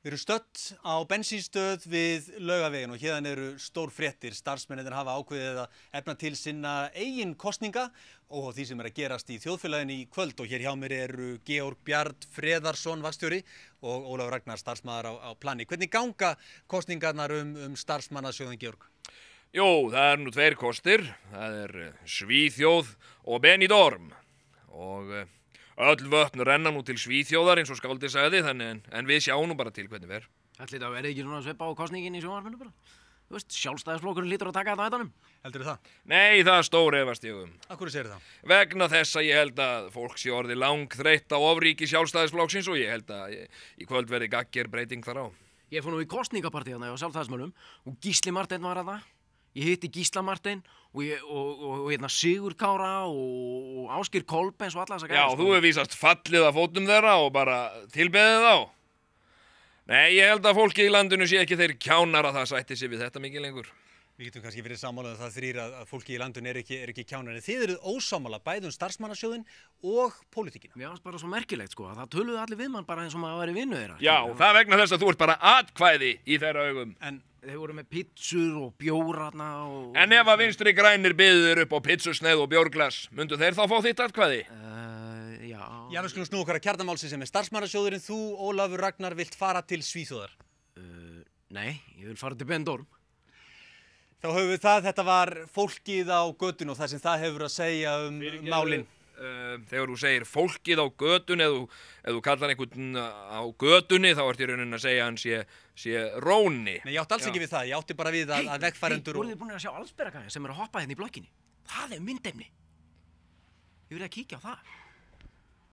Við erum stödd á bensínstöð við Laugaveginn og héðan eru stór fréttir. Starfsmennirnir hafa ákveðið að efna til sinna eigin kosninga og því sem er að gerast í þjóðfélaginu í kvöld. Og hér hjá mér eru Georg Bjarn Freðarsson, vagnstjóri, og Ólafur Ragnar, starfsmaður á plani. Hvernig ganga kosningarnar starfsmannasjóðinn, Georg? Jú, það nú tveir kostir. Það Svíþjóð og Benidorm. Og öll vötn renna nú til Svíþjóðar eins og skáldið sagði, en við sjáum nú bara til hvernig ver. Ætli þetta verði ekki svona svipa á kosningin í sjónvarpinu bara? Þú veist, sjálfstæðisflokkurinn hlýtur að taka þetta á hættanum. Heldurðu það? Nei, það stór efast ég Af hverju segirðu það? Vegna þess að ég held að fólk sé orðið langþreytt á ofríki sjálfstæðisflokksins og ég held að í kvöld verði gagger breyting þar á. Ég fór nú í kosningapartíðana hjá sjálfstæðismönnum og Gísli Marteinn var þarna. Ég hitti Gísla Marteinn og Sigur Kára og Ásgeir Kolbens og alla þessa gæja. Já, þú hefur vísast fallið af fótum þeirra og bara tilbeðið þá. Nei, ég held að fólki í landinu sé ekki þeir kjánar að það sætti sig við þetta mikið lengur. Við getum kannski verið sammála það þrír að fólki í landinu er ekki kjánar. En þið eruð ósammála bæði starfsmannasjóðinn og pólitíkina. Mér fannst bara svo merkilegt að það töluðu allir við mann bara eins og maður væri vinnu þeirra. Já, það vegna þess að þú ert bara atkvæði í þeirra augum. En þeir voru með pizzur og bjórarna og... En ef að vinstri grænir byðu þér upp á pizzusneið og bjórglas, myndu þeir þá fá þitt atkvæði? Já. Já, við skulum snúa okkar að kjarnamálsi sem starfsmannasjóðurinn. Þú, Ólafur Ragnar, vilt fara til Svíþjóðar? Nei, ég vil fara til Benidorm. Þá höfum við það, þetta var fólkið á götunni og það sem það hefur að segja málin. Þegar þú segir fólkið á götunni, ef þú kallar einhvern á götunni, þá ert í rauninni að segja hann sé róni. Nei, ég átti alls ekki við það, ég átti bara við að vegfarendur Voruð þið búin að sjá allsbergagæja sem að hoppa hérna í blokkinni? Það myndefni. Ég vil að kíkja á það.